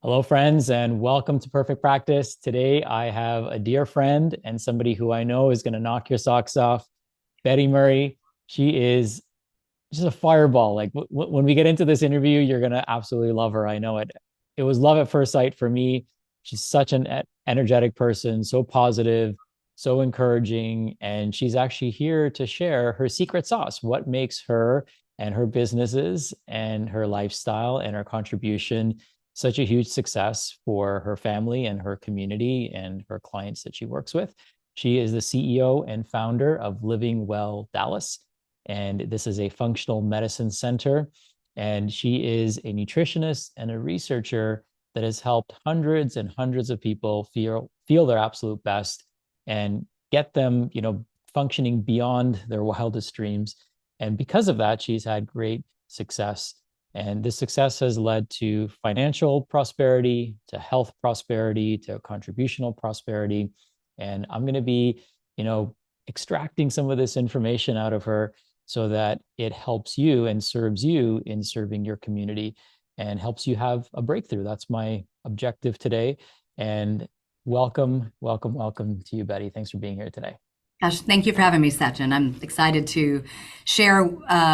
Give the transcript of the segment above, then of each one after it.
Hello, friends, and welcome to Perfect Practice. Today, I have a dear friend and somebody who I know is going to knock your socks off, Betty Murray. She is just a fireball. Like when we get into this interview, you're going to absolutely love her. I know it. It was love at first sight for me. She's such an energetic person, so positive, so encouraging, and she's actually here to share her secret sauce, what makes her and her businesses and her lifestyle and her contribution such a huge success for her family and her community and her clients that she works with. She is the CEO and founder of Living Well Dallas, and this is a functional medicine center. And she is a nutritionist and a researcher that has helped hundreds and hundreds of people feel their absolute best and get them, functioning beyond their wildest dreams. And because of that, she's had great success. And this success has led to financial prosperity, to health prosperity, to contributional prosperity. And I'm going to be, extracting some of this information out of her so that it helps you and serves you in serving your community and helps you have a breakthrough. That's my objective today. And welcome, welcome, welcome to you, Betty. Thanks for being here today. Gosh, thank you for having me, Sachin. I'm excited to share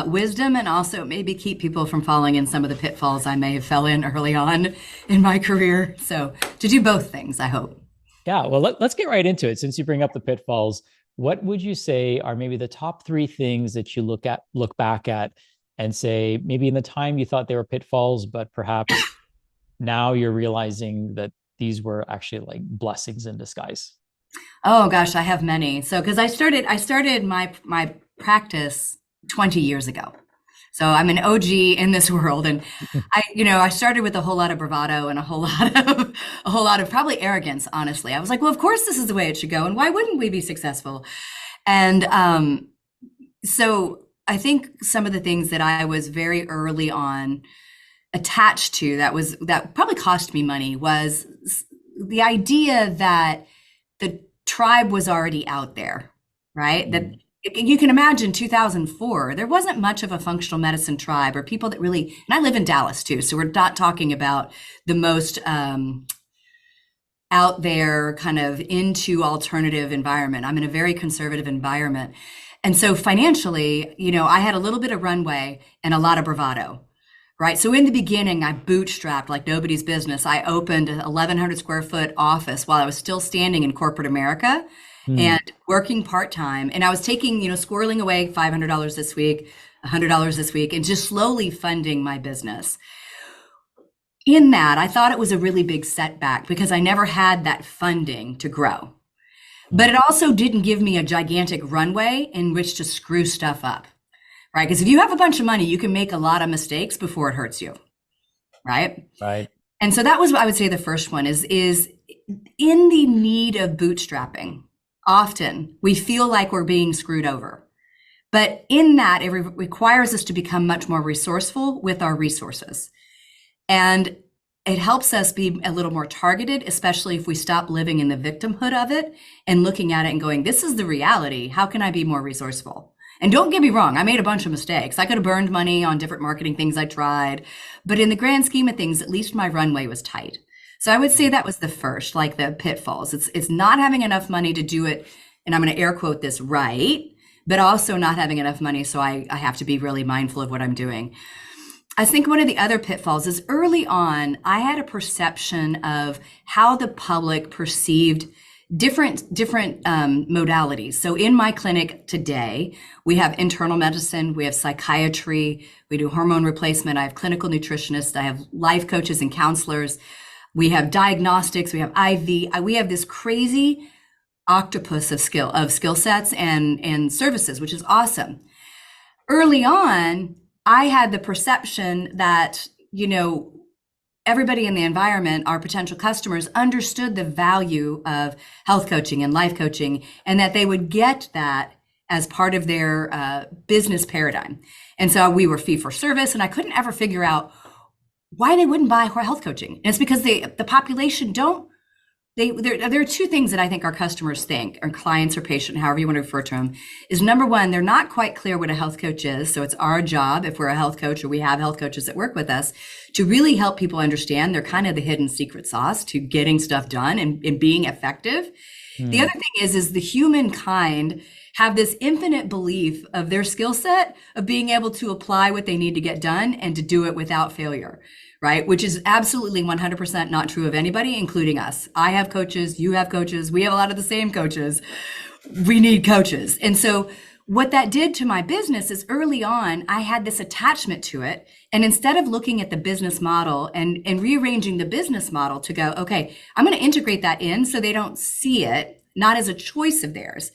wisdom and also maybe keep people from falling in some of the pitfalls I may have fell in early on in my career. So to do both things, I hope. Yeah, well, let's get right into it. Since you bring up the pitfalls, what would you say are maybe the top three things that you look back at and say, maybe in the time you thought they were pitfalls, but perhaps now you're realizing that these were actually like blessings in disguise? Oh gosh, I have many. So because I started my practice 20 years ago. So I'm an OG in this world, and I started with a whole lot of bravado and a whole lot of probably arrogance. Honestly, I was like, well, of course this is the way it should go, and why wouldn't we be successful? And so I think some of the things that I was very early on attached to that probably cost me money was the idea that the tribe was already out there, right? That you can imagine 2004, there wasn't much of a functional medicine tribe or people that really, and I live in Dallas too, so we're not talking about the most out there kind of into alternative environment. I'm in a very conservative environment. And so financially, I had a little bit of runway and a lot of bravado. Right. So in the beginning, I bootstrapped like nobody's business. I opened an 1,100 square foot office while I was still standing in corporate America Hmm. and working part time. And I was taking, squirreling away $500 this week, $100 this week, and just slowly funding my business. In that, I thought it was a really big setback because I never had that funding to grow. But it also didn't give me a gigantic runway in which to screw stuff up. Right? Because if you have a bunch of money, you can make a lot of mistakes before it hurts you. Right. Right. And so that was what I would say the first one is in the need of bootstrapping. Often we feel like we're being screwed over. But in that, it requires us to become much more resourceful with our resources. And it helps us be a little more targeted, especially if we stop living in the victimhood of it and looking at it and going, this is the reality. How can I be more resourceful? And don't get me wrong, I made a bunch of mistakes. I could have burned money on different marketing things I tried. But in the grand scheme of things, at least my runway was tight. So I would say that was the first, like the pitfalls. It's not having enough money to do it, and I'm going to air quote this right, but also not having enough money. So I have to be really mindful of what I'm doing. I think one of the other pitfalls is early on, I had a perception of how the public perceived different modalities. So in my clinic today, we have internal medicine, we have psychiatry, we do hormone replacement, I have clinical nutritionists, I have life coaches and counselors, we have diagnostics, we have IV, we have this crazy octopus of skill sets and services, which is awesome. Early on, I had the perception that, everybody in the environment, our potential customers, understood the value of health coaching and life coaching, and that they would get that as part of their business paradigm. And so we were fee for service, and I couldn't ever figure out why they wouldn't buy health coaching. And it's because the population don't there are two things that I think our customers think, or clients or patient, however you want to refer to them, is number one, they're not quite clear what a health coach is. So it's our job, if we're a health coach or we have health coaches that work with us, to really help people understand they're kind of the hidden secret sauce to getting stuff done and being effective. The Hmm. other thing is the humankind have this infinite belief of their skill set of being able to apply what they need to get done and to do it without failure, right? Which is absolutely 100% not true of anybody, including us. I have coaches, you have coaches, we have a lot of the same coaches. We need coaches. And so what that did to my business is early on, I had this attachment to it. And instead of looking at the business model and rearranging the business model to go, okay, I'm going to integrate that in so they don't see it, not as a choice of theirs.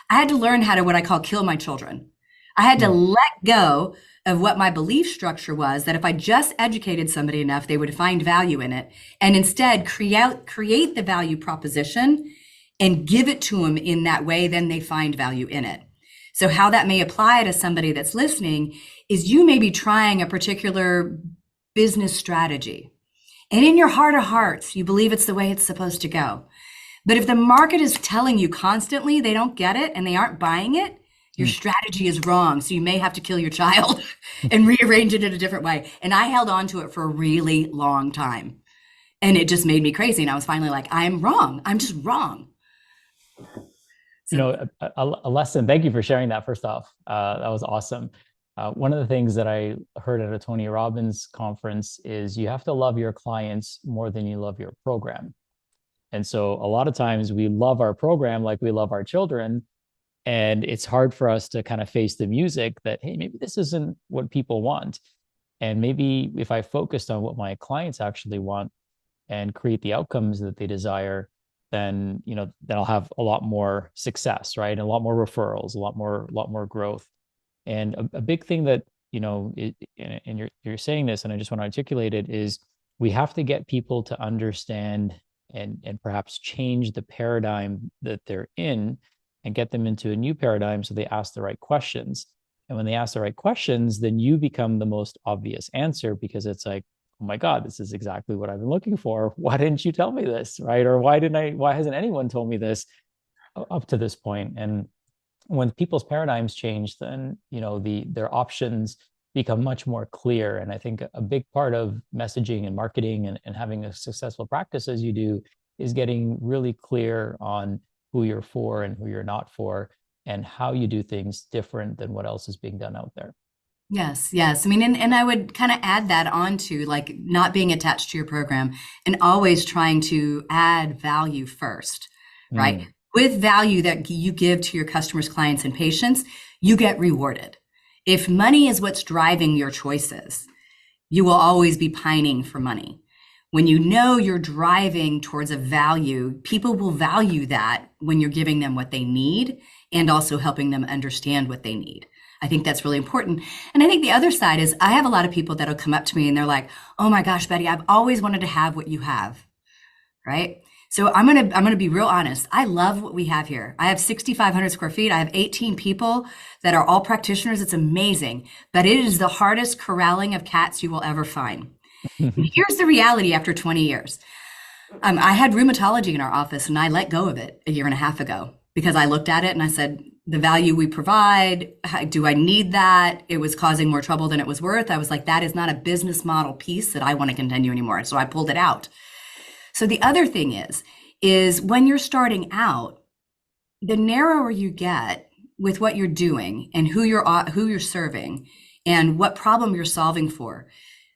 I had to learn how to what I call kill my children. I had to Hmm. let go of what my belief structure was, that if I just educated somebody enough, they would find value in it, and instead create the value proposition and give it to them in that way, then they find value in it. So how that may apply to somebody that's listening is you may be trying a particular business strategy. And in your heart of hearts, you believe it's the way it's supposed to go. But if the market is telling you constantly they don't get it and they aren't buying it, your Hmm. strategy is wrong. So you may have to kill your child and rearrange it in a different way. And I held on to it for a really long time. And it just made me crazy. And I was finally like, I'm wrong. I'm just wrong. You So, know, a lesson. Thank you for sharing that. First off, that was awesome. One of the things that I heard at a Tony Robbins conference is you have to love your clients more than you love your program. And so a lot of times we love our program like we love our children. And it's hard for us to kind of face the music that, hey, maybe this isn't what people want. And maybe if I focused on what my clients actually want and create the outcomes that they desire, then then I'll have a lot more success, right? And a lot more referrals, a lot more growth. And a big thing that and you're saying this, and I just want to articulate it, is we have to get people to understand and perhaps change the paradigm that they're in and get them into a new paradigm so they ask the right questions. And when they ask the right questions, then you become the most obvious answer because it's like, oh my God, this is exactly what I've been looking for. Why didn't you tell me this? Right? Or why hasn't anyone told me this up to this point? And when people's paradigms change, then their options become much more clear. And I think a big part of messaging and marketing and having a successful practice as you do is getting really clear on who you're for and who you're not for, and how you do things different than what else is being done out there. yes, yes. I mean, and I would kind of add that on to like not being attached to your program and always trying to add value first, right? Mm. With value that you give to your customers, clients, and patients, you get rewarded. If money is what's driving your choices, you will always be pining for money. When you know you're driving towards a value, people will value that when you're giving them what they need and also helping them understand what they need. I think that's really important. And I think the other side is I have a lot of people that'll come up to me and they're like, "Oh my gosh, Betty, I've always wanted to have what you have." Right? So I'm gonna be real honest. I love what we have here. I have 6,500 square feet. I have 18 people that are all practitioners. It's amazing, but it is the hardest corralling of cats you will ever find. And here's the reality after 20 years. I had rheumatology in our office and I let go of it a year and a half ago because I looked at it and I said, the value we provide, do I need that? It was causing more trouble than it was worth. I was like, that is not a business model piece that I want to continue anymore. So I pulled it out. So the other thing is when you're starting out, the narrower you get with what you're doing and who you're serving and what problem you're solving for,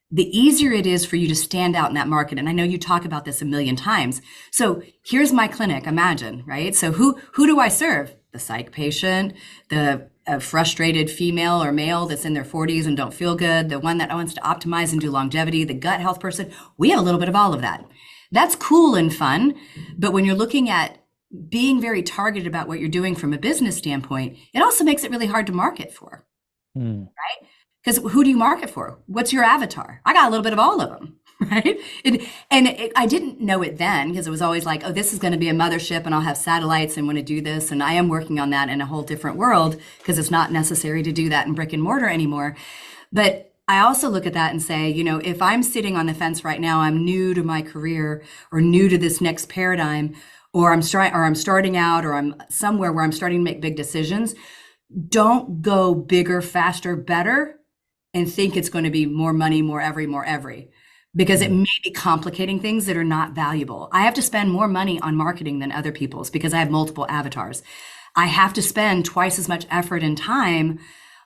the easier it is for you to stand out in that market. And I know you talk about this a million times. So here's my clinic, imagine, right? So who do I serve? The psych patient, the frustrated female or male that's in their 40s and don't feel good, the one that wants to optimize and do longevity, the gut health person. We have a little bit of all of that. That's cool and fun. But when you're looking at being very targeted about what you're doing from a business standpoint, it also makes it really hard to market for. Mm. Because who do you market for? What's your avatar? I got a little bit of all of them, right? I didn't know it then because it was always like, oh, this is going to be a mothership and I'll have satellites and want to do this. And I am working on that in a whole different world because it's not necessary to do that in brick and mortar anymore. But I also look at that and say, if I'm sitting on the fence right now, I'm new to my career or new to this next paradigm, or I'm starting out, or I'm somewhere where I'm starting to make big decisions. Don't go bigger, faster, better and think it's going to be more money, more every, because it Mm, may be complicating things that are not valuable. I have to spend more money on marketing than other people's because I have multiple avatars. I have to spend twice as much effort and time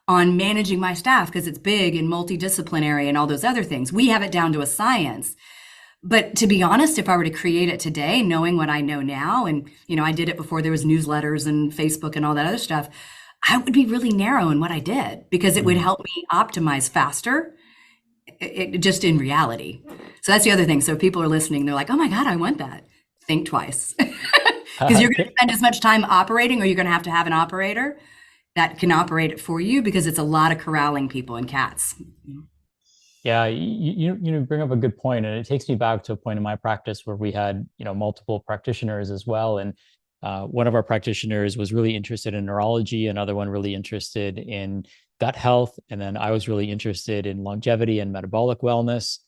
on managing my staff because it's big and multidisciplinary and all those other things. We have it down to a science. But to be honest, if I were to create it today, knowing what I know now, and I did it before there was newsletters and Facebook and all that other stuff, I would be really narrow in what I did because it would mm. help me optimize faster, just in reality. So that's the other thing. So if people are listening, they're like, "Oh my God, I want that." Think twice because you're going to Okay. spend as much time operating, or you're going to have an operator that can operate it for you because it's a lot of corralling people and cats. Yeah, you bring up a good point, and it takes me back to a point in my practice where we had multiple practitioners as well, and one of our practitioners was really interested in neurology, another one really interested in gut health, and then I was really interested in longevity and metabolic wellness,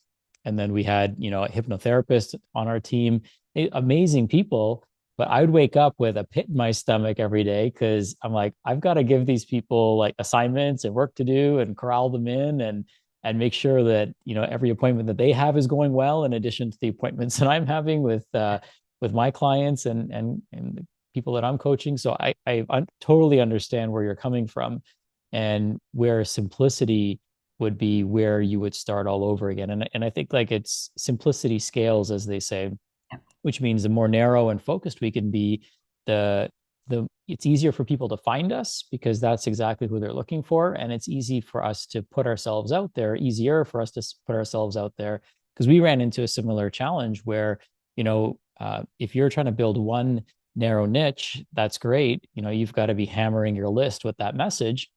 and then we had a hypnotherapist on our team, amazing people. But I would wake up with a pit in my stomach every day because I'm like, I've got to give these people like assignments and work to do and corral them in and make sure that every appointment that they have is going well in addition to the appointments that I'm having with my clients and the people that I'm coaching. So I totally understand where you're coming from and where simplicity would be where you would start all over again. And I think like it's simplicity scales, as they say, which means the more narrow and focused we can be, the it's easier for people to find us because that's exactly who they're looking for, and it's easy for us to put ourselves out there, easier for us to put ourselves out there, because we ran into a similar challenge where if you're trying to build one narrow niche, that's great. You've got to be hammering your list with that message,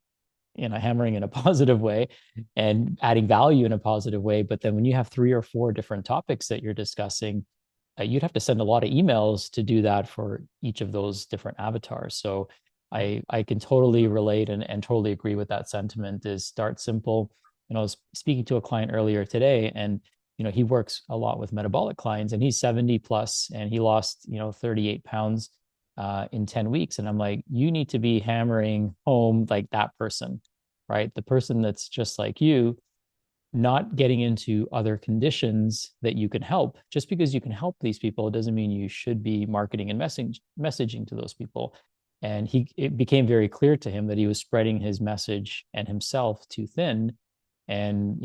hammering in a positive way and adding value in a positive way. But then when you have three or four different topics that you're discussing, you'd have to send a lot of emails to do that for each of those different avatars. So I can totally relate and totally agree with that sentiment is start simple. I was speaking to a client earlier today, and he works a lot with metabolic clients, and he's 70 plus and he lost 38 pounds in 10 weeks. And I'm like, you need to be hammering home like that person, right? The person that's just like you, not getting into other conditions that you can help. Just because you can help these people doesn't mean you should be marketing and messaging to those people. And it became very clear to him that he was spreading his message and himself too thin. And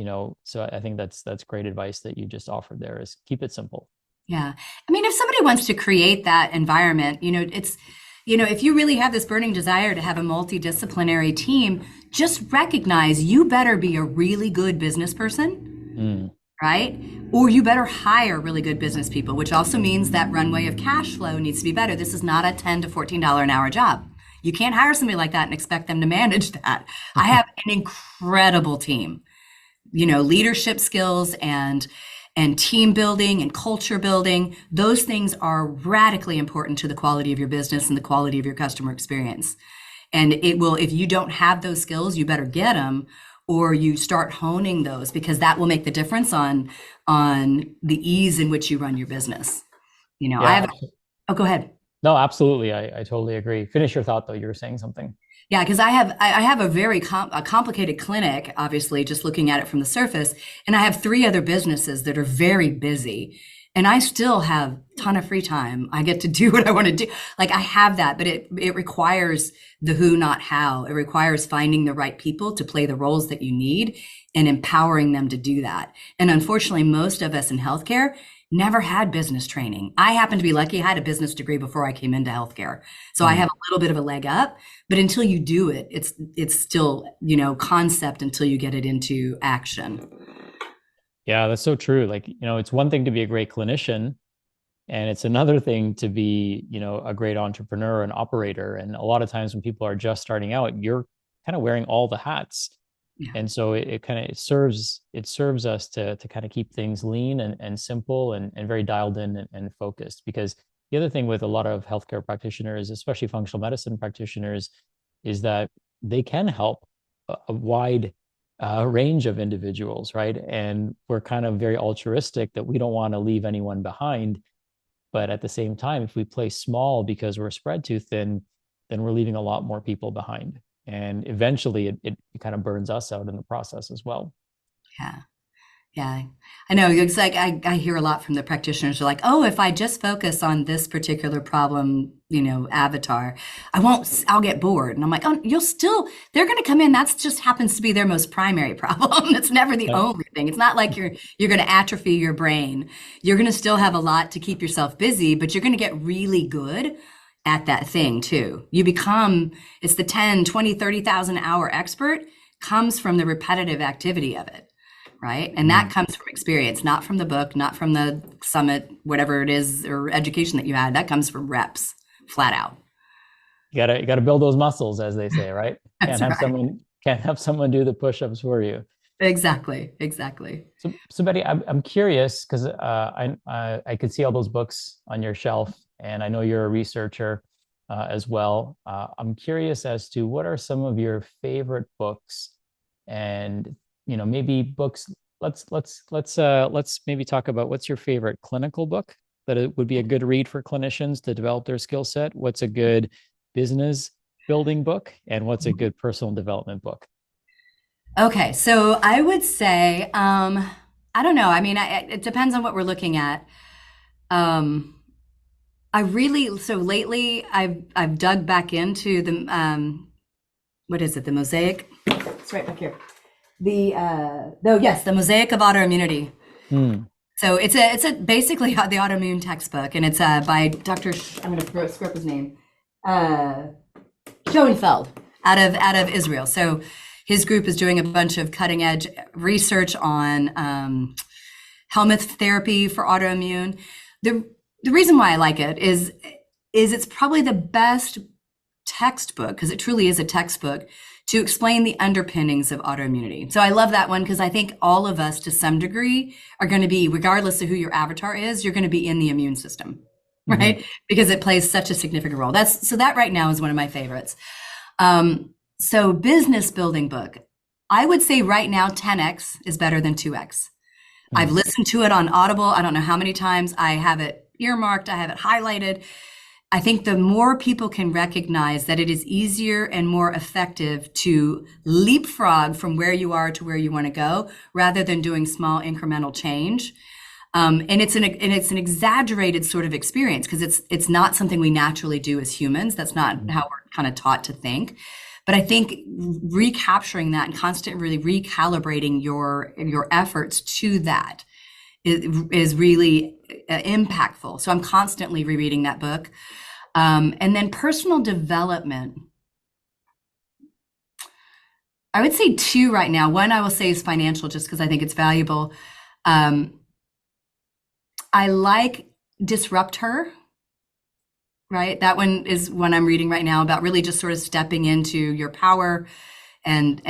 so I think that's great advice that you just offered there is keep it simple. Yeah. I mean, if somebody wants to create that environment, if you really have this burning desire to have a multidisciplinary team, just recognize you better be a really good business person, Mm, right? Or you better hire really good business people, which also means that runway of cash flow needs to be better. This is not a $10 to $14 an hour job. You can't hire somebody like that and expect them to manage that. I have an incredible team, leadership skills and team building and culture building. Those things are radically important to the quality of your business and the quality of your customer experience. And it will, if you don't have those skills, you better get them, or you start honing those, because that will make the difference on the ease in which you run your business. I yeah. have, oh, go ahead. No, absolutely. I totally agree. Finish your thought though. You were saying something. Yeah, because I have a very complicated clinic, obviously, just looking at it from the surface, and I have three other businesses that are very busy, and I still have a ton of free time. I get to do what I want to do. Like I have that, but it requires the who, not how. It requires finding the right people to play the roles that you need and empowering them to do that. And unfortunately, most of us in healthcare never had business training. I happen to be lucky. I had a business degree before I came into healthcare. So I Mm. have a little bit of a leg up, but until you do it, it's still, concept until you get it into action. Yeah, that's so true. Like, it's one thing to be a great clinician, and it's another thing to be, a great entrepreneur and operator. And a lot of times when people are just starting out, you're kind of wearing all the hats. Yeah. And so it kind of it serves us to kind of keep things lean and simple and very dialed in and focused. Because the other thing with a lot of healthcare practitioners, especially functional medicine practitioners, is that they can help a wide a range of individuals, right? And we're kind of very altruistic that we don't want to leave anyone behind. But at the same time, if we play small because we're spread too thin, then we're leaving a lot more people behind. And eventually it kind of burns us out in the process as well. Yeah. Yeah, I know. It's like I hear a lot from the practitioners who are like, oh, if I just focus on this particular problem, avatar, I'll get bored. And I'm like, oh, they're going to come in. That's just happens to be their most primary problem. It's never the Right. only thing. It's not like you're going to atrophy your brain. You're going to still have a lot to keep yourself busy, but you're going to get really good at that thing too. It's the 10, 20, 30,000 hour expert comes from the repetitive activity of it, right? And that Mm. comes from experience, not from the book, not from the summit, whatever it is, or education that you had. That comes from reps, flat out. You gotta build those muscles, as they say, right? That's right. Can't have someone do the push-ups for you. Exactly. Exactly. So Betty, I'm curious because I could see all those books on your shelf, and I know you're a researcher as well. I'm curious as to what are some of your favorite books, and maybe books. Let's maybe talk about what's your favorite clinical book that it would be a good read for clinicians to develop their skill set. What's a good business building book, and what's a good personal development book? Okay. So I would say, I don't know. I mean, it depends on what we're looking at. Um, so lately I've dug back into what is it? The mosaic. It's right back here. The mosaic of autoimmunity. Hmm. So it's a basically the autoimmune textbook, and it's by Dr. I'm going to screw up his name, uh, Schoenfeld, out of Israel. So his group is doing a bunch of cutting edge research on helminth therapy for autoimmune. The the reason why I like it is it's probably the best textbook, because it truly is a textbook, to explain the underpinnings of autoimmunity. So I love that one because I think all of us to some degree are going to be, regardless of who your avatar is, you're going to be in the immune system, Hmm. right? Because it plays such a significant role. That right now is one of my favorites. So business building book, I would say right now 10x is better than 2x. I've Hmm. listened to it on Audible. I don't know how many times. I have it earmarked. I have it highlighted. I think the more people can recognize that it is easier and more effective to leapfrog from where you are to where you want to go rather than doing small incremental change. And it's an exaggerated sort of experience because it's not something we naturally do as humans. That's not how we're kind of taught to think. But I think recapturing that and constantly really recalibrating your efforts to that is really impactful. So I'm constantly rereading that book. And then personal development, I would say two right now. One I will say is financial, just because I think it's valuable. Um, I like Disrupt Her, right? That one is one I'm reading right now about really just sort of stepping into your power, and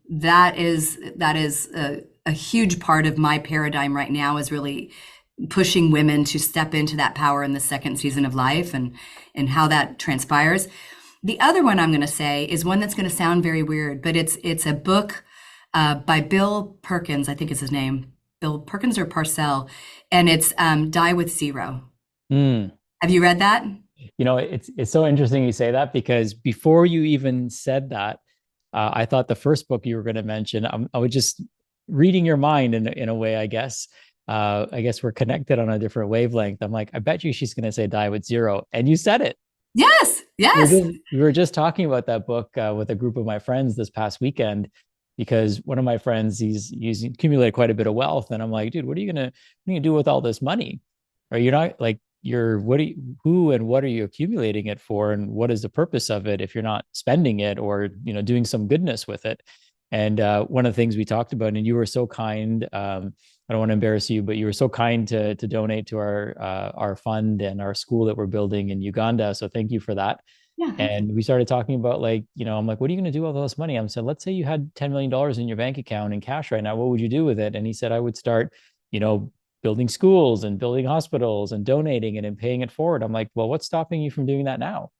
that is a huge part of my paradigm right now is really pushing women to step into that power in the second season of life and how that transpires. The other one I'm going to say is one that's going to sound very weird, but it's a book by Bill Perkins, I think is his name, Bill Perkins or Parcell, and it's Die with Zero. Hmm. Have you read that? It's so interesting you say that because before you even said that, I thought the first book you were going to mention, I was just reading your mind in a way, I guess. I guess we're connected on a different wavelength. I'm like, I bet you she's going to say Die with Zero. And you said it. Yes, We were yes. just, we were just talking about that book with a group of my friends this past weekend because one of my friends, he's accumulated quite a bit of wealth. And I'm like, dude, what are you gonna do with all this money? Or you're not like who and what are you accumulating it for? And what is the purpose of it if you're not spending it or doing some goodness with it? And one of the things we talked about, and you were so kind, I don't want to embarrass you, but you were so kind to donate to our fund and our school that we're building in Uganda. So thank you for that. Yeah, thank you. And we started talking about like, I'm like, what are you going to do with all this money? I'm saying, let's say you had $10 million in your bank account in cash right now. What would you do with it? And he said, I would start, you know, building schools and building hospitals and donating it and paying it forward. I'm like, well, what's stopping you from doing that now?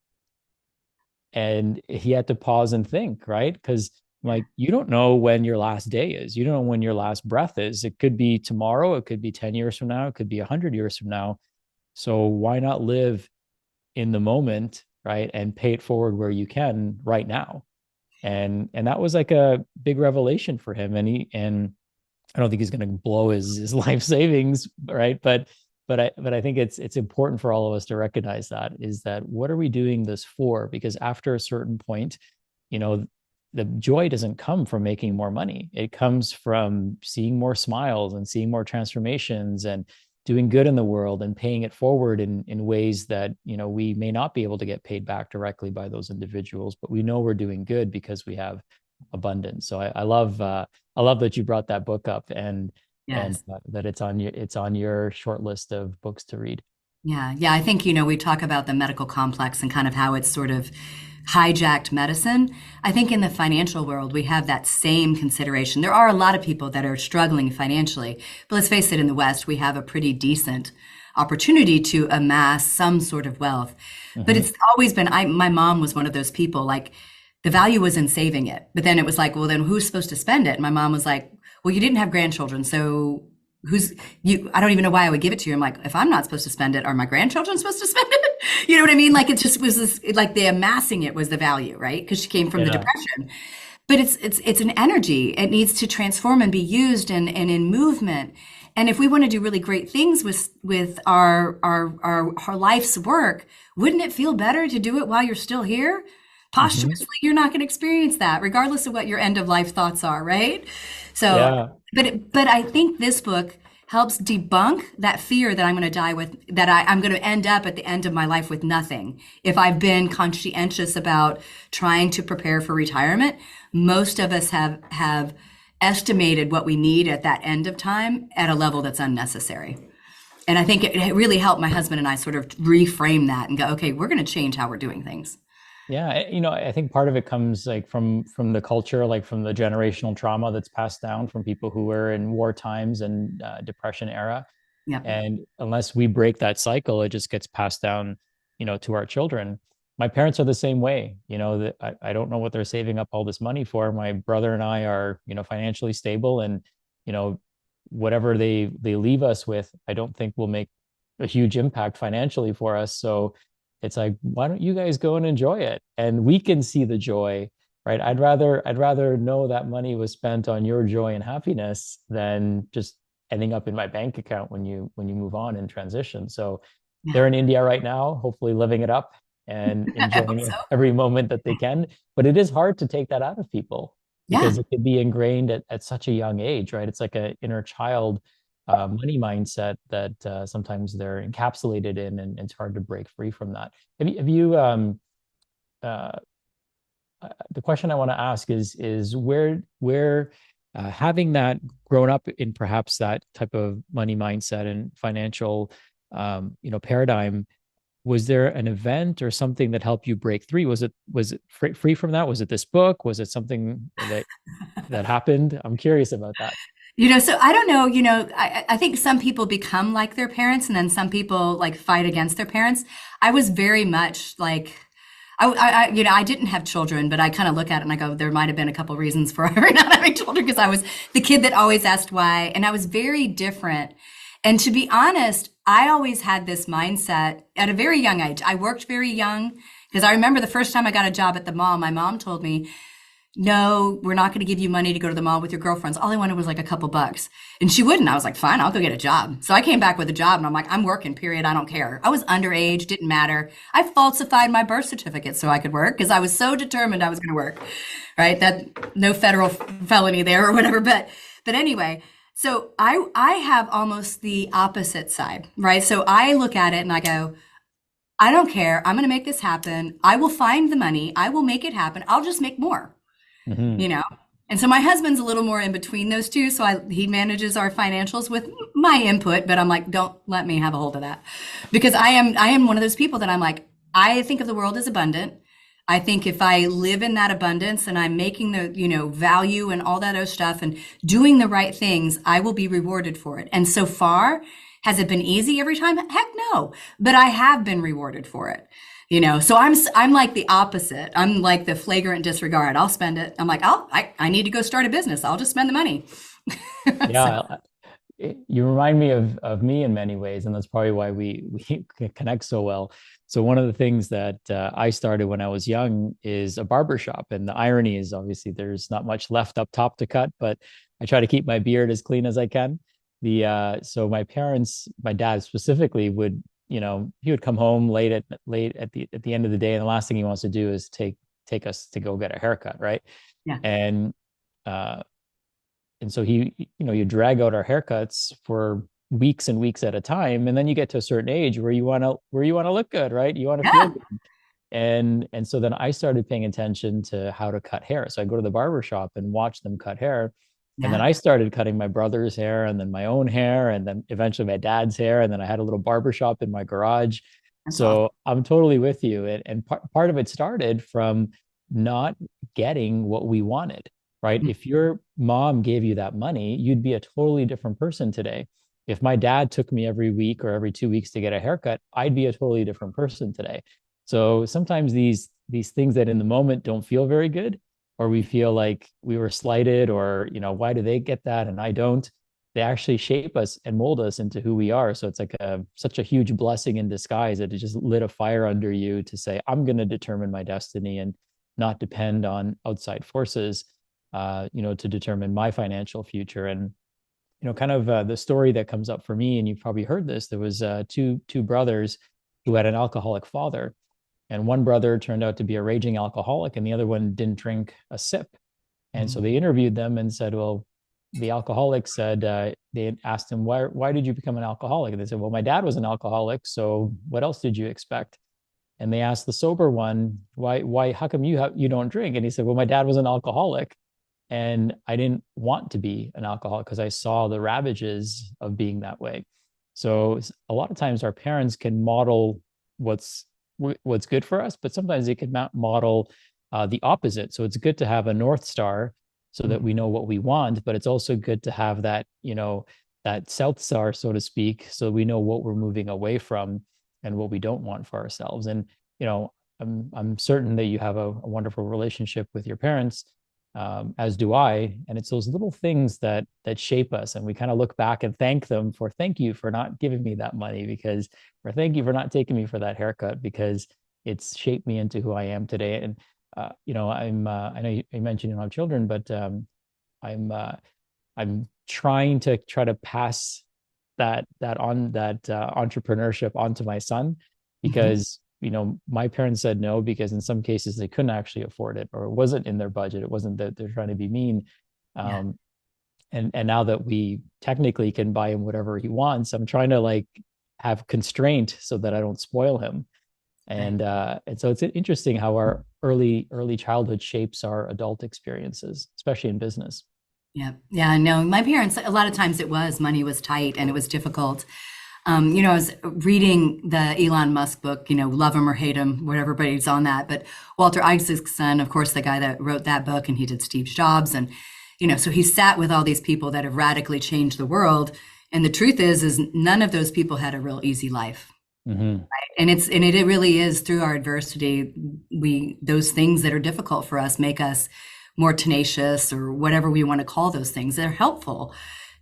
And he had to pause and think, right? Because Like, you don't know when your last day is. You don't know when your last breath is. It could be tomorrow. It could be 10 years from now. It could be 100 years from now. So why not live in the moment, right? And pay it forward where you can right now. And that was like a big revelation for him. And I don't think he's going to blow his life savings, right? But I think it's important for all of us to recognize that, is that what are we doing this for? Because after a certain point, you know, the joy doesn't come from making more money. It comes from seeing more smiles and seeing more transformations and doing good in the world and paying it forward in ways that, you know, we may not be able to get paid back directly by those individuals, but we know we're doing good because we have abundance. So I love that you brought that book up, and Yes. that it's on your short list of books to read. Yeah. Yeah. I think, we talk about the medical complex and kind of how it's sort of hijacked medicine. I think in the financial world, we have that same consideration. There are a lot of people that are struggling financially, but let's face it, in the West, we have a pretty decent opportunity to amass some sort of wealth. But Mm-hmm. it's always been, my mom was one of those people, like the value was in saving it. But then it was like, well, then who's supposed to spend it? And my mom was like, well, you didn't have grandchildren. So who's you? I don't even know why I would give it to you. I'm like, if I'm not supposed to spend it, are my grandchildren supposed to spend it? You know what I mean? Like it just was this, like the amassing it was the value, right? Because she came from the Yeah. depression. But it's an energy. It needs to transform and be used and in movement. And if we want to do really great things with our life's work, wouldn't it feel better to do it while you're still here? Mm-hmm. Posthumously, you're not going to experience that, regardless of what your end of life thoughts are, right? So, Yeah. but I think this book helps debunk that fear that I'm going to die with, that I'm going to end up at the end of my life with nothing. If I've been conscientious about trying to prepare for retirement, most of us have estimated what we need at that end of time at a level that's unnecessary. And I think it really helped my husband and I sort of reframe that and go, okay, we're going to change how we're doing things. Yeah, you know, I think part of it comes like from the culture, like from the generational trauma that's passed down from people who were in war times and depression era. Yep. And unless we break that cycle, it just gets passed down, you know, to our children. My parents are the same way. You know, that I don't know what they're saving up all this money for. My brother and I are, you know, financially stable, and, you know, whatever they leave us with, I don't think will make a huge impact financially for us. So it's like, why don't you guys go and enjoy it? And we can see the joy, right? I'd rather know that money was spent on your joy and happiness than just ending up in my bank account when you move on and transition. So Yeah. they're in India right now, hopefully living it up and I hope enjoying so. every moment that they can. But it is hard to take that out of people Yeah. because it could be ingrained at such a young age, right? It's like an inner child money mindset that sometimes they're encapsulated in, and it's hard to break free from that. Have you uh, the question I want to ask is where having that grown up in perhaps that type of money mindset and financial you know, paradigm, was there an event or something that helped you break free? Was it free from that? Was it this book? Was it something that happened? I'm curious about that. So I don't know, I think some people become like their parents and then some people like fight against their parents. I was very much like, I didn't have children, but I kind of look at it and I go, there might have been a couple reasons for not having children because I was the kid that always asked why. And I was very different. And to be honest, I always had this mindset at a very young age. I worked very young because I remember the first time I got a job at the mall, my mom told me, no, we're not going to give you money to go to the mall with your girlfriends. All I wanted was like a couple bucks. And she wouldn't. I was like, fine, I'll go get a job. So I came back with a job and I'm like, I'm working, period. I don't care. I was underage, didn't matter. I falsified my birth certificate so I could work because I was so determined I was going to work, right? That no federal felony there or whatever. But anyway, so I have almost the opposite side, right? So I look at it and I go, I don't care. I'm going to make this happen. I will find the money. I will make it happen. I'll just make more, Hmm. you know? And so my husband's a little more in between those two. So he manages our financials with my input, but I'm like, don't let me have a hold of that because I am one of those people that I'm like, I think of the world as abundant. I think if I live in that abundance and I'm making the, value and all that other stuff and doing the right things, I will be rewarded for it. And so far, has it been easy every time? Heck no. But I have been rewarded for it. So I'm like the opposite. I'm like the flagrant disregard. I'll spend it. I'm like, I need to go start a business. I'll just spend the money. So, Yeah, you remind me of me in many ways, and that's probably why we connect so well. So one of the things that I started when I was young is a barber shop, and the irony is obviously there's not much left up top to cut, but I try to keep my beard as clean as I can. The So my parents, my dad specifically, would he would come home late at the end of the day, and the last thing he wants to do is take us to go get a haircut, right? yeah. And uh, and so you drag out our haircuts for weeks and weeks at a time, and then you get to a certain age where you want to look good, right? You want to feel Yeah. good. And so then I started paying attention to how to cut hair. So I go to the barber shop and watch them cut hair. And then Yeah. I started cutting my brother's hair and then my own hair and then eventually my dad's hair. And then I had a little barber shop in my garage. That's awesome. So I'm totally with you. And part of it started from not getting what we wanted, right? If your mom gave you that money, you'd be a totally different person today. If my dad took me every week or every 2 weeks to get a haircut, I'd be a totally different person today. So sometimes these things that in the moment don't feel very good, or we feel like we were slighted, or why do they get that and I don't? They actually shape us and mold us into who we are. So it's like such a huge blessing in disguise that it just lit a fire under you to say, I'm going to determine my destiny and not depend on outside forces, to determine my financial future. And kind of the story that comes up for me, and you've probably heard this. There was two brothers who had an alcoholic father, and one brother turned out to be a raging alcoholic, and the other one didn't drink a sip. And so Mhm. they interviewed them and said, well, the alcoholic said, they asked him, why did you become an alcoholic? And they said, well, my dad was an alcoholic. So what else did you expect? And they asked the sober one, how come you don't drink? And he said, well, my dad was an alcoholic and I didn't want to be an alcoholic because I saw the ravages of being that way. So a lot of times our parents can model what's what's good for us, but sometimes they can model the opposite. So it's good to have a North Star so that we know what we want, but it's also good to have that South Star, so to speak, so we know what we're moving away from and what we don't want for ourselves. And I'm certain that you have a wonderful relationship with your parents, as do I. And it's those little things that shape us, and we kind of look back and thank them for thank you for not giving me that money because, or thank you for not taking me for that haircut because it's shaped me into who I am today. And I know you mentioned you don't have children, but I'm uh, I'm trying to try to pass that entrepreneurship onto my son Mhm. because my parents said no because in some cases they couldn't actually afford it or it wasn't in their budget. It wasn't that they're trying to be mean. Yeah. um and now that we technically can buy him whatever he wants, I'm trying to like have constraint so that I don't spoil him. Right. And so it's interesting how our early childhood shapes our adult experiences, especially in business. Yeah. Yeah. No, my parents, a lot of times it was money was tight and it was difficult. I was reading the Elon Musk book, Love Him or Hate Him, whatever, everybody's on that. But Walter Isaacson, of course, the guy that wrote that book, and he did Steve Jobs. And, so he sat with all these people that have radically changed the world. And the truth is none of those people had a real easy life. Mm-hmm. And it really is through our adversity, those things that are difficult for us make us more tenacious or whatever we want to call those things. They're helpful.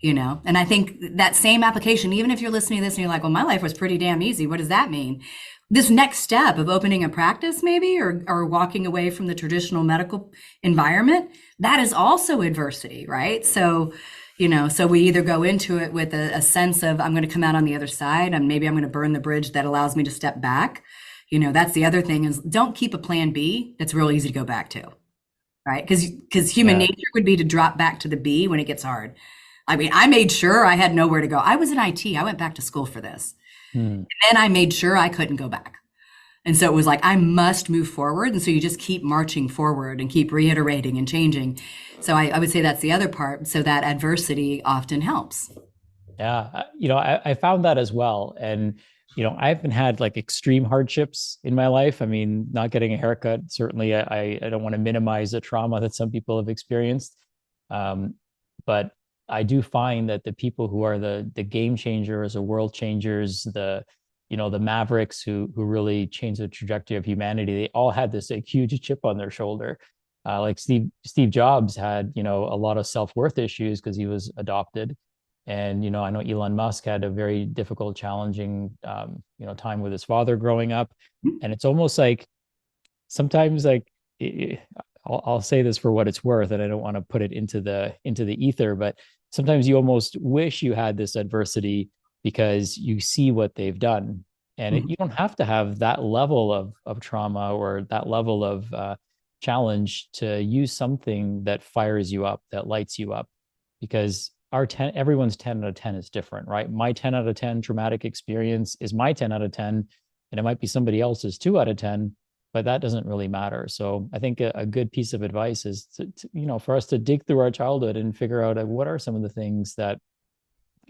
And I think that same application, even if you're listening to this and you're like, well, my life was pretty damn easy, what does that mean? This next step of opening a practice maybe, or walking away from the traditional medical environment, that is also adversity, right? So we either go into it with a sense of I'm going to come out on the other side, and maybe I'm going to burn the bridge that allows me to step back. That's the other thing, is don't keep a plan B that's real easy to go back to, right? Because human Yeah. nature would be to drop back to the B when it gets hard. I mean, I made sure I had nowhere to go. I was in IT. I went back to school for this. Hmm. And then I made sure I couldn't go back. And so it was like, I must move forward. And so you just keep marching forward and keep reiterating and changing. So I would say that's the other part. So that adversity often helps. Yeah, I found that as well. And, I haven't had like extreme hardships in my life. I mean, not getting a haircut, certainly I don't want to minimize the trauma that some people have experienced. Um, but I do find that the people who are the game changers or world changers, the Mavericks who really changed the trajectory of humanity, they all had this like, huge chip on their shoulder. Like Steve Jobs had, a lot of self-worth issues because he was adopted. And, I know Elon Musk had a very difficult, challenging, time with his father growing up. And it's almost like sometimes like I'll say this for what it's worth, and I don't want to put it into the ether, but sometimes you almost wish you had this adversity because you see what they've done, and Mhm. you don't have to have that level of trauma or that level of challenge to use something that fires you up, that lights you up, because everyone's 10 out of 10 is different, right? My 10 out of 10 traumatic experience is my 10 out of 10, and it might be somebody else's 2 out of 10, but that doesn't really matter. So I think a good piece of advice is for us to dig through our childhood and figure out what are some of the things that,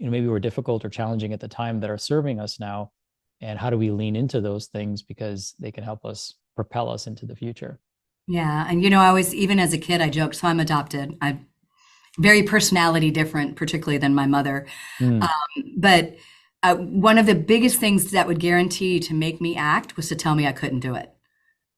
maybe were difficult or challenging at the time that are serving us now. And how do we lean into those things because they can help us propel us into the future? Yeah. And, I always, even as a kid, I joked, so I'm adopted. I'm very personality different, particularly than my mother. Mm, But one of the biggest things that would guarantee to make me act was to tell me I couldn't do it.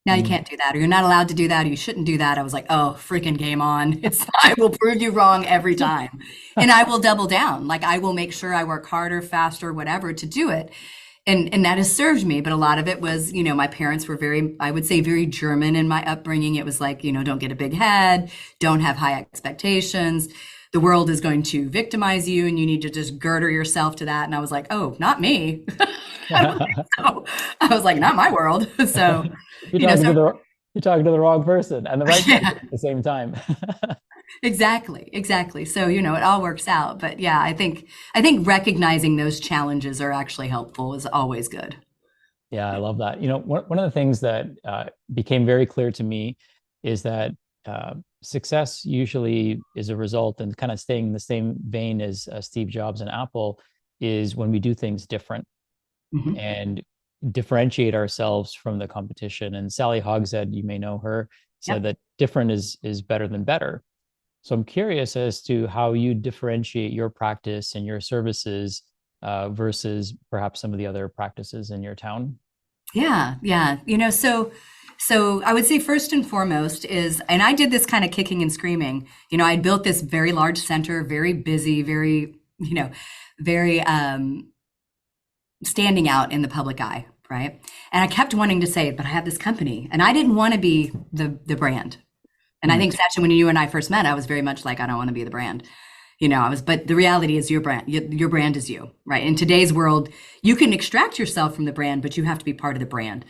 Now you mm. can't do that, or you're not allowed to do that, or you shouldn't do that. I was like, oh, freaking game on. I will prove you wrong every time. And I will double down. Like I will make sure I work harder, faster, whatever to do it. And that has served me. But a lot of it was, my parents were very, I would say, very German in my upbringing. It was like, don't get a big head, don't have high expectations. The world is going to victimize you and you need to just girder yourself to that. And I was like, oh, not me. I don't think so. I was like, not my world. So, you're you know, talking to so the you're talking to the wrong person and the right person yeah, at the same time. exactly. So, it all works out. But yeah, I think recognizing those challenges are actually helpful is always good. Yeah, I love that. One of the things that became very clear to me is that success usually is a result, and kind of staying in the same vein as Steve Jobs and Apple, is when we do things different Hmm. and differentiate ourselves from the competition. And Sally Hogshead, you may know her, said Yep. that different is better than better. So I'm curious as to how you differentiate your practice and your services versus perhaps some of the other practices in your town. Yeah, yeah. So I would say first and foremost is, and I did this kind of kicking and screaming. I built this very large center, very busy, very, very standing out in the public eye, right? And I kept wanting to say, but I have this company, and I didn't want to be the brand. And I Mm, think Sachin, when you and I first met, I was very much like, I don't want to be the brand. But the reality is your brand, your brand is you, right? In today's world, you can extract yourself from the brand, but you have to be part of the brand.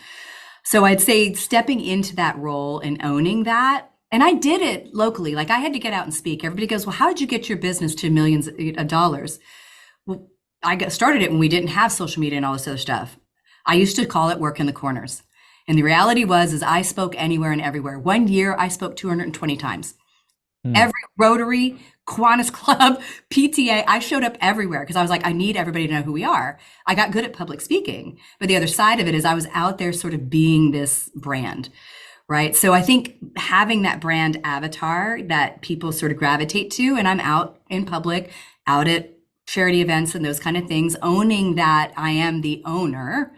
So I'd say stepping into that role and owning that. And I did it locally. Like I had to get out and speak. Everybody goes, well, how did you get your business to millions of dollars? Well, I got started it when we didn't have social media and all this other stuff. I used to call it work in the corners. And the reality was, is I spoke anywhere and everywhere. One year I spoke 220 times. mm. Every Rotary, Kiwanis Club, PTA, I showed up everywhere because I was like, I need everybody to know who we are. I got good at public speaking. But the other side of it is I was out there sort of being this brand, right? So I think having that brand avatar that people sort of gravitate to, and I'm out in public, out at charity events and those kind of things, owning that I am the owner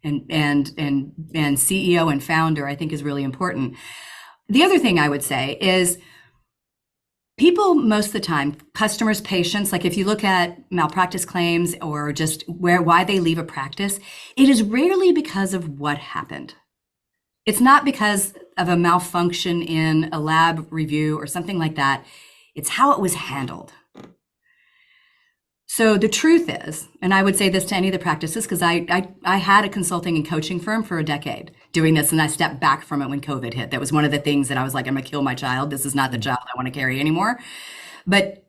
and CEO and founder, I think is really important. The other thing I would say is people most of the time, customers, patients, like if you look at malpractice claims or just why they leave a practice, it is rarely because of what happened. It's not because of a malfunction in a lab review or something like that. It's how it was handled. So the truth is, and I would say this to any of the practices, because I had a consulting and coaching firm for a decade doing this, and I stepped back from it when COVID hit. That was one of the things that I was like, I'm gonna kill my child. This is not the child I want to carry anymore. But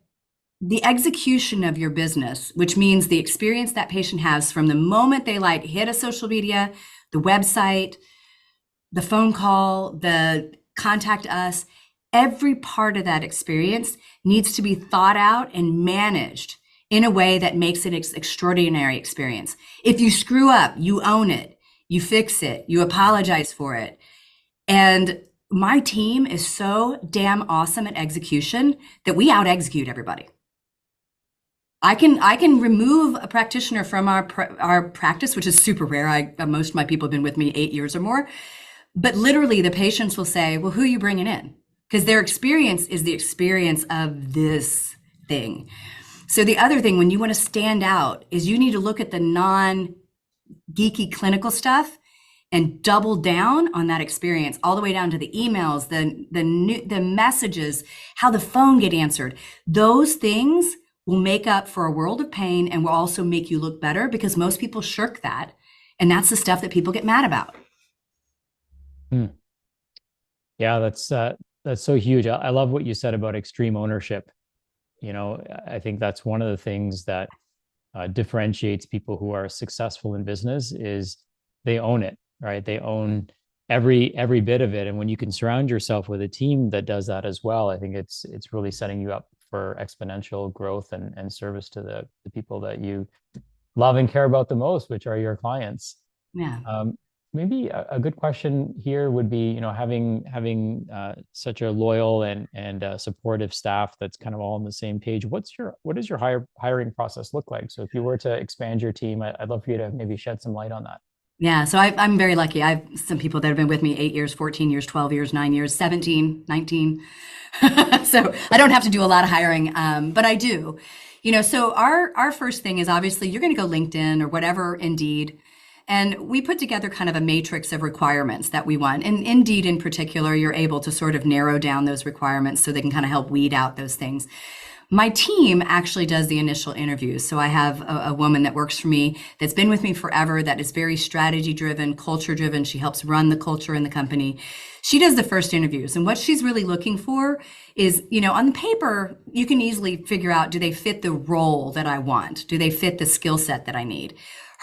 the execution of your business, which means the experience that patient has from the moment they like hit a social media, the website, the phone call, the contact us, every part of that experience needs to be thought out and managed in a way that makes it an extraordinary experience. If you screw up, you own it, you fix it, you apologize for it. And my team is so damn awesome at execution that we out execute everybody. I can remove a practitioner from our practice, which is super rare. Most of my people have been with me 8 years or more. But literally, the patients will say, "Well, who are you bringing in?" Because their experience is the experience of this thing. So the other thing, when you want to stand out, is you need to look at the non geeky clinical stuff and double down on that experience, all the way down to the emails, the messages, how the phone get answered. Those things will make up for a world of pain and will also make you look better, because most people shirk that. And that's the stuff that people get mad about. Hmm. Yeah, that's so huge. I love what you said about extreme ownership. I think that's one of the things that differentiates people who are successful in business is they own it, right? They own every bit of it. And when you can surround yourself with a team that does that as well, I think it's really setting you up for exponential growth and service to the people that you love and care about the most, which are your clients. Yeah. Um, Maybe a good question here would be, having such a loyal and supportive staff that's kind of all on the same page. What does your hiring process look like? So if you were to expand your team, I'd love for you to maybe shed some light on that. Yeah, so I'm very lucky. I have some people that have been with me 8 years, 14 years, 12 years, 9 years, 17, 19. So I don't have to do a lot of hiring, but I do. So our first thing is, obviously you're going to go LinkedIn or whatever, Indeed, and we put together kind of a matrix of requirements that we want. And Indeed in particular, you're able to sort of narrow down those requirements so they can kind of help weed out those things. My team actually does the initial interviews. So I have a woman that works for me that's been with me forever, that is very strategy driven, culture driven. She helps run the culture in the company. She does the first interviews. And what she's really looking for is, on the paper, you can easily figure out, do they fit the role that I want? Do they fit the skill set that I need?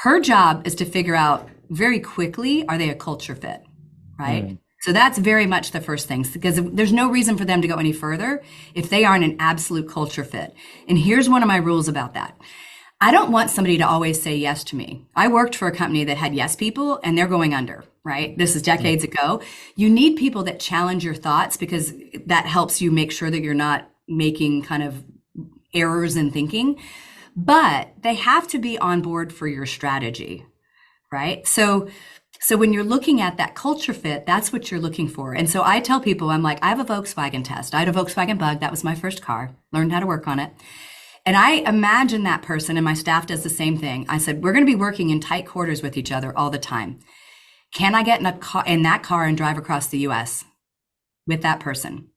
Her job is to figure out very quickly, are they a culture fit, right? Mm. So that's very much the first thing, because there's no reason for them to go any further if they aren't an absolute culture fit. And here's one of my rules about that. I don't want somebody to always say yes to me. I worked for a company that had yes people and they're going under, right? This is decades ago. You need people that challenge your thoughts, because that helps you make sure that you're not making kind of errors in thinking. But they have to be on board for your strategy, right? So when you're looking at that culture fit, that's what you're looking for. And so I tell people, I'm like, I have a Volkswagen test. I had a Volkswagen Bug. That was my first car. Learned how to work on it. And I imagine that person, and my staff does the same thing. I said, we're going to be working in tight quarters with each other all the time. Can I get in that car and drive across the US with that person?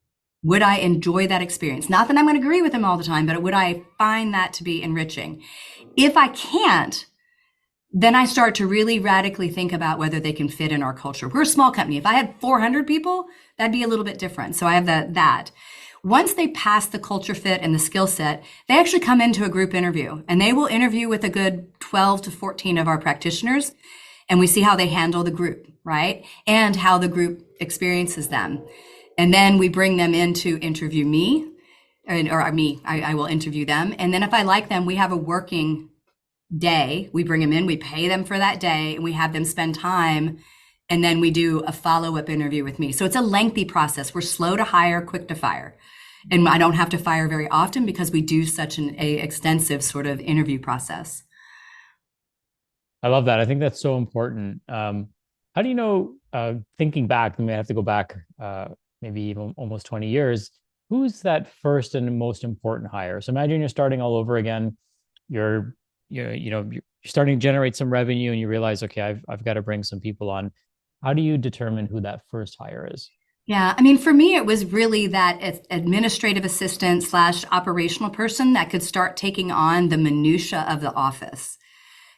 Would I enjoy that experience? Not that I'm going to agree with them all the time, but would I find that to be enriching? If I can't, then I start to really radically think about whether they can fit in our culture. We're a small company. If I had 400 people, that'd be a little bit different. So I have that. Once they pass the culture fit and the skill set, they actually come into a group interview, and they will interview with a good 12 to 14 of our practitioners. And we see how they handle the group, right? And how the group experiences them. And then we bring them in to interview me, or me, I will interview them. And then if I like them, we have a working day. We bring them in, we pay them for that day, and we have them spend time. And then we do a follow-up interview with me. So it's a lengthy process. We're slow to hire, quick to fire. And I don't have to fire very often because we do such an extensive sort of interview process. I love that. I think that's so important. How do you know, thinking back, we may have to go back maybe even almost 20 years, who's that first and most important hire? So imagine you're starting all over again. You're starting to generate some revenue and you realize, okay, I've got to bring some people on. How do you determine who that first hire is? Yeah, I mean, for me, it was really that administrative assistant slash operational person that could start taking on the minutia of the office.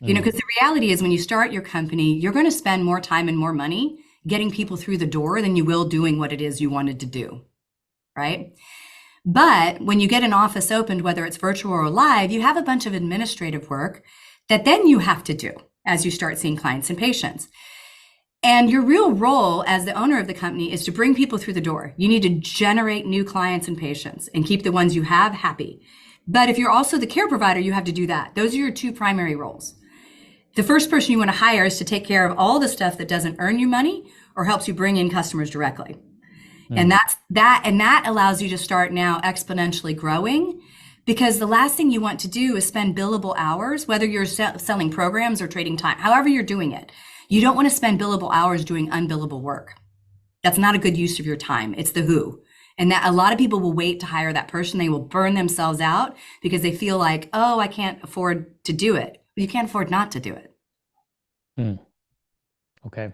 Because the reality is, when you start your company, you're going to spend more time and more money getting people through the door than you will doing what it is you wanted to do, right? But when you get an office opened, whether it's virtual or live, you have a bunch of administrative work that then you have to do as you start seeing clients and patients. And your real role as the owner of the company is to bring people through the door. You need to generate new clients and patients and keep the ones you have happy. But if you're also the care provider, you have to do that. Those are your two primary roles. The first person you want to hire is to take care of all the stuff that doesn't earn you money or helps you bring in customers directly. And that allows you to start now exponentially growing, Because the last thing you want to do is spend billable hours, whether you're selling programs or trading time, however you're doing it. You don't want to spend billable hours doing unbillable work. That's not a good use of your time. It's the who. And that a lot of people will wait to hire that person. They will burn themselves out because they feel like, oh, I can't afford to do it. You can't afford not to do it. Hmm. Okay.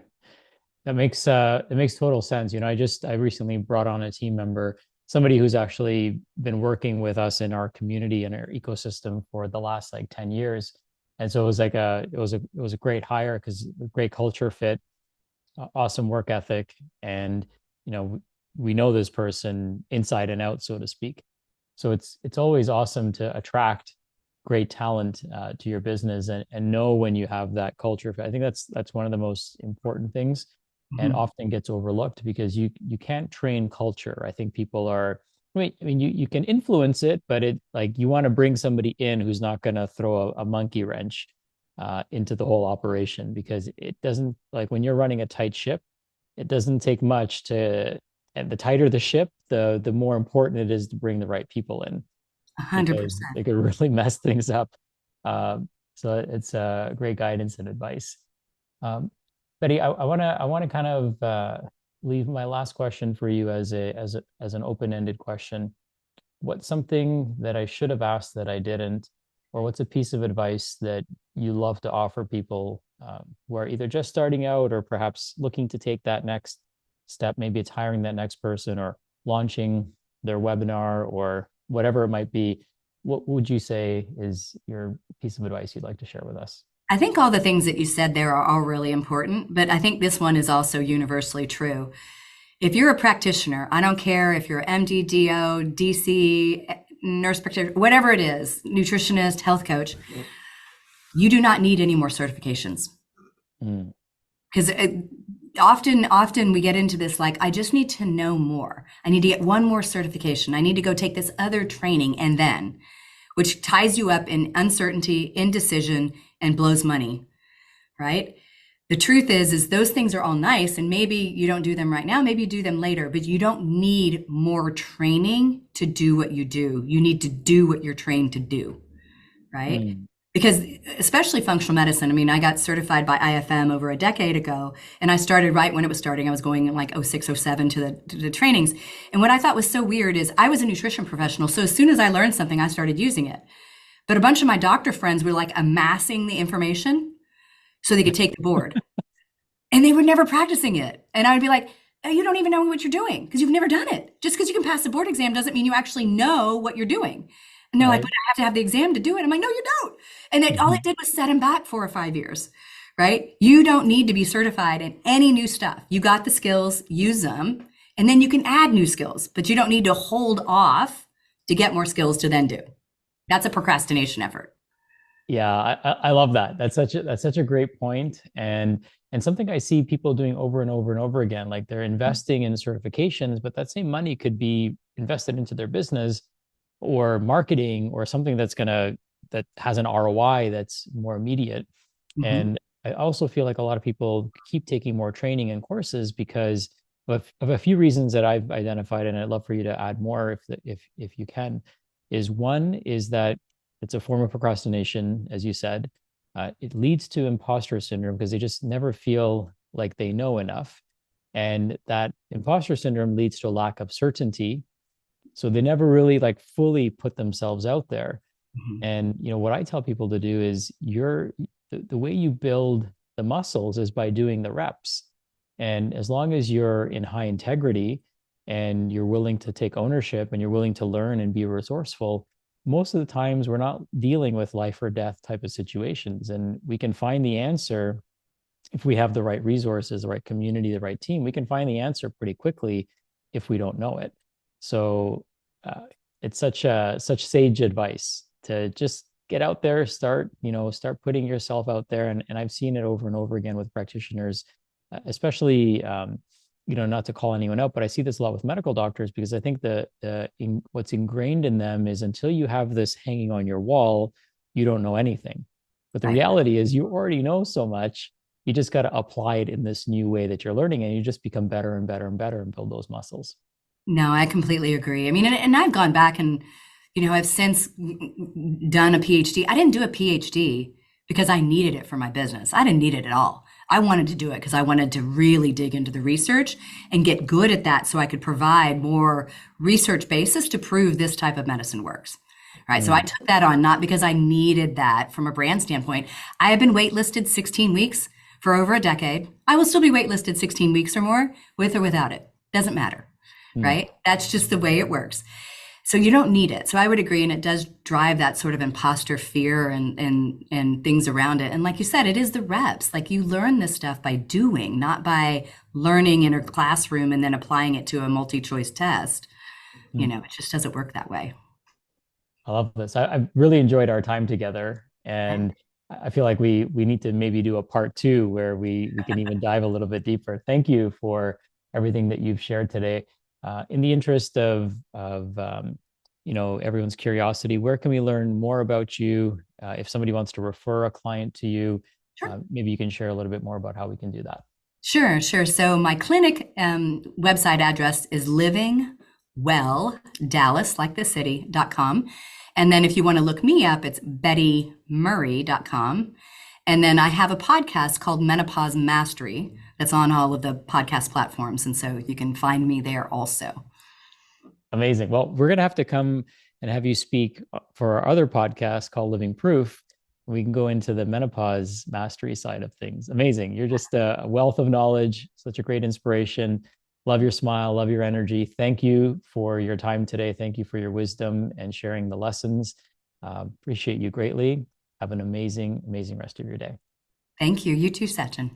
That makes total sense. I recently brought on a team member, somebody who's actually been working with us in our community and our ecosystem for the last like 10 years. And so it was a great hire because great culture fit, awesome work ethic, and you know, we know this person inside and out, so to speak. So it's always awesome to attract great talent to your business, and know when you have that culture. I think that's one of the most important things, and Mhm. often gets overlooked because you can't train culture. I think people are. I mean, you can influence it, but it like you want to bring somebody in who's not going to throw a monkey wrench into the whole operation, because it doesn't, like when you're running a tight ship, it doesn't take much to, and the tighter the ship, the more important it is to bring the right people in, because 100%. they could really mess things up. So it's great guidance and advice. Um, Betty, I want to kind of leave my last question for you as an open-ended question. What's something that I should have asked that I didn't, or what's a piece of advice that you love to offer people who are either just starting out or perhaps looking to take that next step? Maybe it's hiring that next person or launching their webinar or whatever it might be. What would you say is your piece of advice you'd like to share with us? I think all the things that you said there are all really important, but I think this one is also universally true. If you're a practitioner, I don't care if you're MD, DO, DC, nurse practitioner, whatever it is, nutritionist, health coach, you do not need any more certifications. Mm, Because often we get into this like, I just need to know more. I need to get one more certification. I need to go take this other training and then, which ties you up in uncertainty, indecision, and blows money, right? The truth is those things are all nice, and maybe you don't do them right now, maybe you do them later, but you don't need more training to do what you do. You need to do what you're trained to do, right? mm, Because especially functional medicine, I mean, I got certified by IFM over a decade ago, and I started right when it was starting. I was going in like '06, '07 to the trainings. And what I thought was so weird is I was a nutrition professional. So as soon as I learned something, I started using it. But a bunch of my doctor friends were like amassing the information so they could take the board. And they were never practicing it. And I would be like, "Oh, you don't even know what you're doing because you've never done it. Just because you can pass the board exam doesn't mean you actually know what you're doing." And they're like, "But right. I have to have the exam to do it." I'm like, "No, you don't." And that all it Mhm. did was set them back 4 or 5 years, right? You don't need to be certified in any new stuff. You got the skills, use them, and then you can add new skills, but you don't need to hold off to get more skills to then do. That's a procrastination effort. Yeah, I love that. That's such a great point, and something I see people doing over and over and over again. Like they're investing in certifications, but that same money could be invested into their business or marketing or something that has an ROI that's more immediate. Mhm. And I also feel like a lot of people keep taking more training and courses because of a few reasons that I've identified, and I'd love for you to add more if you can. Is one is that it's a form of procrastination, as you said. It leads to imposter syndrome because they just never feel like they know enough. And that imposter syndrome leads to a lack of certainty. So they never really like fully put themselves out there. Mhm. And what I tell people to do is the way you build the muscles is by doing the reps. And as long as you're in high integrity and you're willing to take ownership and you're willing to learn and be resourceful, most of the times we're not dealing with life or death type of situations. And we can find the answer if we have the right resources, the right community, the right team. We can find the answer pretty quickly if we don't know it. So uh, it's such sage advice to just get out there, start putting yourself out there. And I've seen it over and over again with practitioners, especially not to call anyone out, but I see this a lot with medical doctors because I think what's ingrained in them is until you have this hanging on your wall, you don't know anything. But the Right. reality is you already know so much. You just got to apply it in this new way that you're learning, and you just become better and better and better and build those muscles. No, I completely agree. I mean, and I've gone back and I've since done a PhD. I didn't do a PhD because I needed it for my business. I didn't need it at all. I wanted to do it because I wanted to really dig into the research and get good at that so I could provide more research basis to prove this type of medicine works. Right. So I Mm, took that on not because I needed that from a brand standpoint. I have been waitlisted 16 weeks for over a decade. I will still be waitlisted 16 weeks or more with or without it. Doesn't matter. mm. Right. That's just the way it works. So you don't need it. So I would agree, and it does drive that sort of imposter fear and things around it. And like you said, it is the reps. Like you learn this stuff by doing, not by learning in a classroom and then applying it to a multi-choice test. Mm. It just doesn't work that way. I love this. I've really enjoyed our time together, and I feel like we need to maybe do a part two where we can even dive a little bit deeper. Thank you for everything that you've shared today. In the interest of everyone's curiosity, where can we learn more about you? If somebody wants to refer a client to you, Sure. maybe you can share a little bit more about how we can do that. Sure, sure. So my clinic website address is livingwelldallas, like the city.com. And then if you want to look me up, it's bettymurray.com. And then I have a podcast called Menopause Mastery that's on all of the podcast platforms. And so you can find me there also. Amazing. Well, we're going to have to come and have you speak for our other podcast called Living Proof. We can go into the menopause mastery side of things. Amazing. You're just a wealth of knowledge, such a great inspiration. Love your smile, love your energy. Thank you for your time today. Thank you for your wisdom and sharing the lessons. Appreciate you greatly. Have an amazing, amazing rest of your day. Thank you. You too, Sachin.